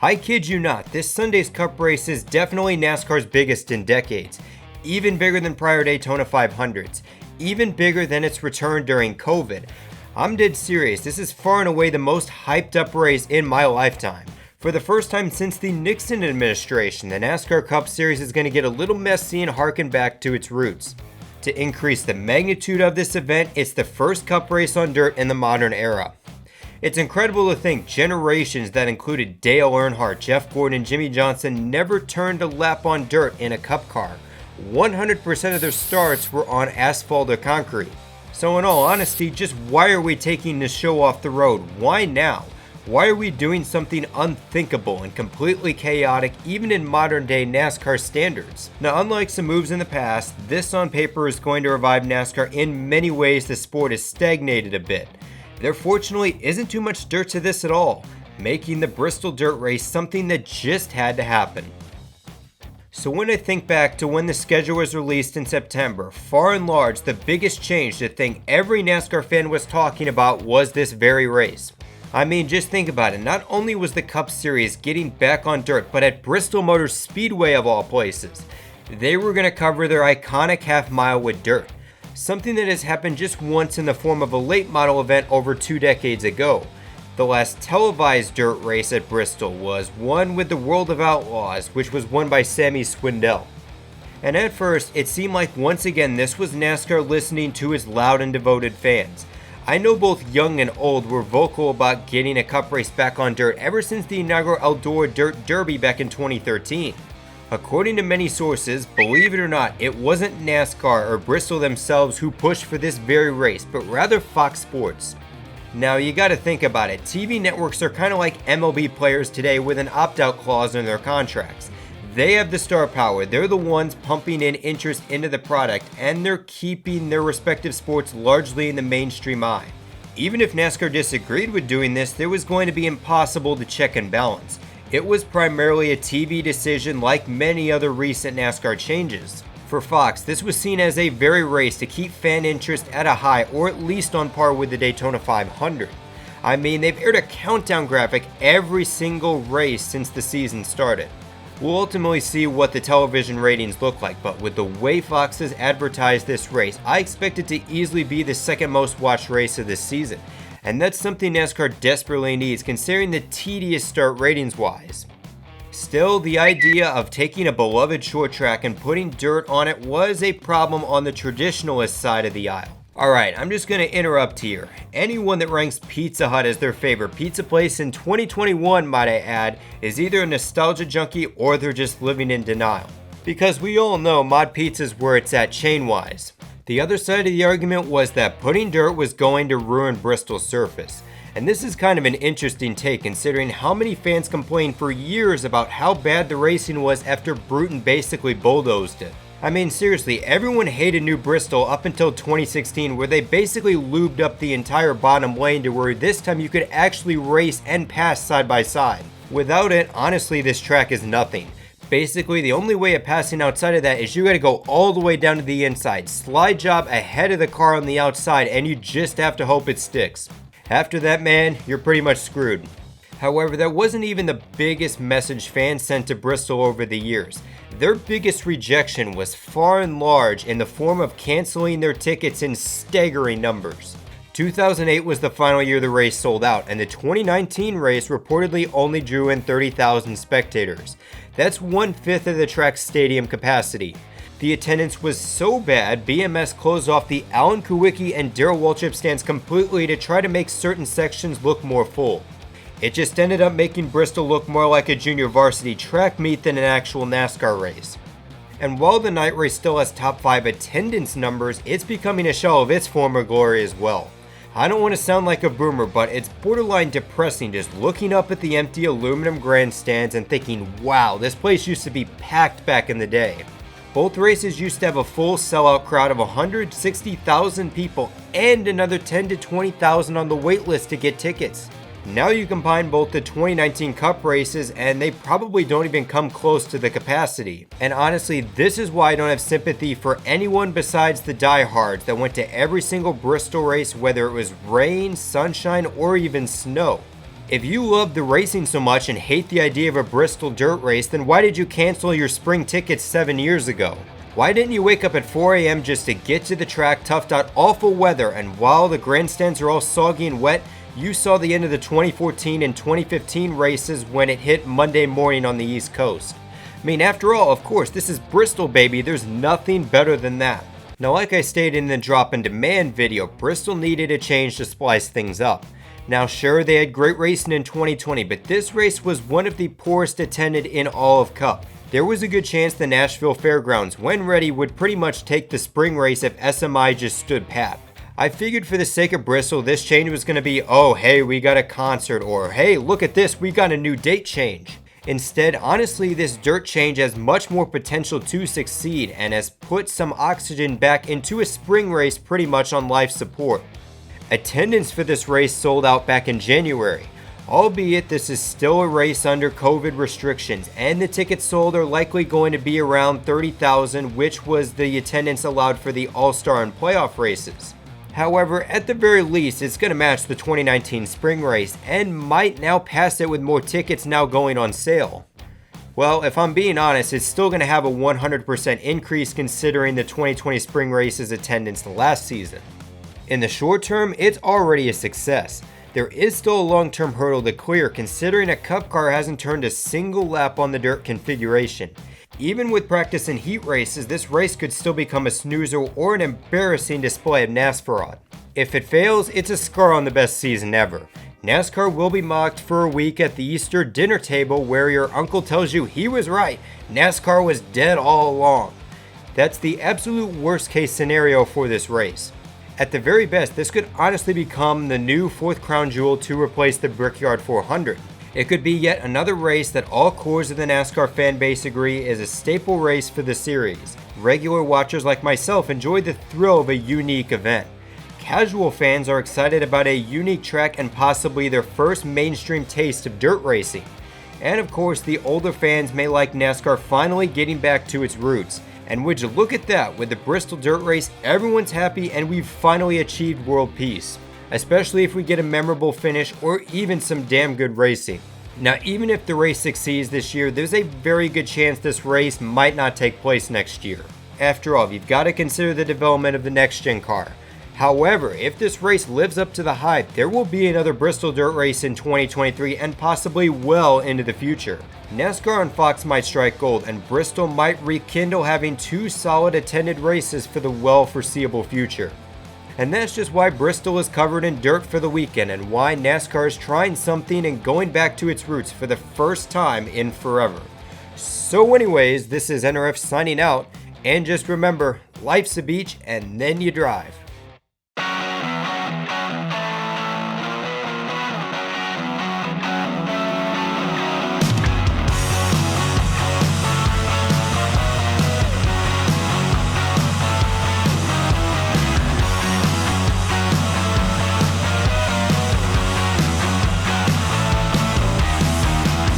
I kid you not, this Sunday's Cup race is definitely NASCAR's biggest in decades. Even bigger than prior Daytona 500s. Even bigger than its return during COVID. I'm dead serious, this is far and away the most hyped up race in my lifetime. For the first time since the Nixon administration, the NASCAR Cup Series is going to get a little messy and harken back to its roots. To increase the magnitude of this event, it's the first Cup race on dirt in the modern era. It's incredible to think generations that included Dale Earnhardt, Jeff Gordon, and Jimmy Johnson never turned a lap on dirt in a Cup car. 100% of their starts were on asphalt or concrete. So in all honesty, just why are we taking this show off the road? Why now? Why are we doing something unthinkable and completely chaotic even in modern day NASCAR standards? Now, unlike some moves in the past, this on paper is going to revive NASCAR. In many ways, the sport has stagnated a bit. There fortunately isn't too much dirt to this at all, making the Bristol Dirt Race something that just had to happen. So when I think back to when the schedule was released in September, far and large the biggest change, the thing every NASCAR fan was talking about, was this very race. I mean, just think about it, not only was the Cup Series getting back on dirt, but at Bristol Motor Speedway of all places, they were going to cover their iconic half mile with dirt. Something that has happened just once in the form of a late model event over 2 decades ago. The last televised dirt race at Bristol was one with the World of Outlaws, which was won by Sammy Swindell. And at first, it seemed like once again this was NASCAR listening to its loud and devoted fans. I know both young and old were vocal about getting a Cup race back on dirt ever since the inaugural Eldora Dirt Derby back in 2013. According to many sources, believe it or not, it wasn't NASCAR or Bristol themselves who pushed for this very race, but rather Fox Sports. Now you gotta think about it, TV networks are kinda like MLB players today with an opt-out clause in their contracts. They have the star power, they're the ones pumping in interest into the product, and they're keeping their respective sports largely in the mainstream eye. Even if NASCAR disagreed with doing this, it was going to be impossible to check and balance. It was primarily a TV decision like many other recent NASCAR changes. For Fox, this was seen as a very race to keep fan interest at a high, or at least on par with the Daytona 500. I mean, they've aired a countdown graphic every single race since the season started. We'll ultimately see what the television ratings look like, but with the way Fox has advertised this race, I expect it to easily be the second most watched race of this season. And that's something NASCAR desperately needs considering the tedious start ratings wise. Still, the idea of taking a beloved short track and putting dirt on it was a problem on the traditionalist side of the aisle. Alright, I'm just going to interrupt here. Anyone that ranks Pizza Hut as their favorite pizza place in 2021, might I add, is either a nostalgia junkie or they're just living in denial. Because we all know Mod Pizza's where it's at chain-wise. The other side of the argument was that putting dirt was going to ruin Bristol's surface. And this is kind of an interesting take considering how many fans complained for years about how bad the racing was after Bruton basically bulldozed it. I mean seriously, everyone hated New Bristol up until 2016 where they basically lubed up the entire bottom lane to where this time you could actually race and pass side by side. Without it, honestly this track is nothing. Basically, the only way of passing outside of that is you gotta go all the way down to the inside, slide job ahead of the car on the outside, and you just have to hope it sticks. After that, man, you're pretty much screwed. However, that wasn't even the biggest message fans sent to Bristol over the years. Their biggest rejection was far and large in the form of canceling their tickets in staggering numbers. 2008 was the final year the race sold out, and the 2019 race reportedly only drew in 30,000 spectators. That's 1/5 of the track's stadium capacity. The attendance was so bad, BMS closed off the Alan Kulwicki and Darrell Waltrip stands completely to try to make certain sections look more full. It just ended up making Bristol look more like a junior varsity track meet than an actual NASCAR race. And while the night race still has top 5 attendance numbers, it's becoming a shell of its former glory as well. I don't want to sound like a boomer, but it's borderline depressing just looking up at the empty aluminum grandstands and thinking, wow, this place used to be packed back in the day. Both races used to have a full sellout crowd of 160,000 people and another 10 to 20,000 on the wait list to get tickets. Now you combine both the 2019 Cup races and they probably don't even come close to the capacity. And honestly, this is why I don't have sympathy for anyone besides the diehards that went to every single Bristol race, whether it was rain, sunshine, or even snow. If you love the racing so much and hate the idea of a Bristol Dirt Race, then why did you cancel your spring tickets 7 years ago? Why didn't you wake up at 4 a.m. just to get to the track, toughed out awful weather, and while the grandstands are all soggy and wet, you saw the end of the 2014 and 2015 races when it hit Monday morning on the East Coast? I mean, after all, of course, this is Bristol, baby. There's nothing better than that. Now, like I stated in the drop in demand video, Bristol needed a change to splice things up. Now, sure, they had great racing in 2020, but this race was one of the poorest attended in all of Cup. There was a good chance the Nashville Fairgrounds, when ready, would pretty much take the spring race if SMI just stood pat. I figured for the sake of Bristol, this change was going to be, oh, hey, we got a concert, or hey, look at this, we got a new date change. Instead, honestly, this dirt change has much more potential to succeed and has put some oxygen back into a spring race pretty much on life support. Attendance for this race sold out back in January, albeit this is still a race under COVID restrictions, and the tickets sold are likely going to be around 30,000, which was the attendance allowed for the All-Star and playoff races. However, at the very least, it's going to match the 2019 spring race and might now pass it with more tickets now going on sale. Well, if I'm being honest, it's still going to have a 100% increase considering the 2020 spring race's attendance last season. In the short term, it's already a success. There is still a long-term hurdle to clear considering a Cup car hasn't turned a single lap on the dirt configuration. Even with practice and heat races, this race could still become a snoozer or an embarrassing display of NASCAR. If it fails, it's a scar on the best season ever. NASCAR will be mocked for a week at the Easter dinner table where your uncle tells you he was right, NASCAR was dead all along. That's the absolute worst case scenario for this race. At the very best, this could honestly become the new fourth crown jewel to replace the Brickyard 400. It could be yet another race that all cores of the NASCAR fan base agree is a staple race for the series. Regular watchers like myself enjoy the thrill of a unique event. Casual fans are excited about a unique track and possibly their first mainstream taste of dirt racing. And of course, the older fans may like NASCAR finally getting back to its roots. And would you look at that, with the Bristol Dirt Race, everyone's happy and we've finally achieved world peace. Especially if we get a memorable finish or even some damn good racing. Now, even if the race succeeds this year, there's a very good chance this race might not take place next year. After all, you've got to consider the development of the next-gen car. However, if this race lives up to the hype, there will be another Bristol Dirt Race in 2023 and possibly well into the future. NASCAR and Fox might strike gold, and Bristol might rekindle having two solid attended races for the well-foreseeable future. And that's just why Bristol is covered in dirt for the weekend and why NASCAR is trying something and going back to its roots for the first time in forever. So anyways, this is NRF signing out, and just remember, life's a beach and then you drive.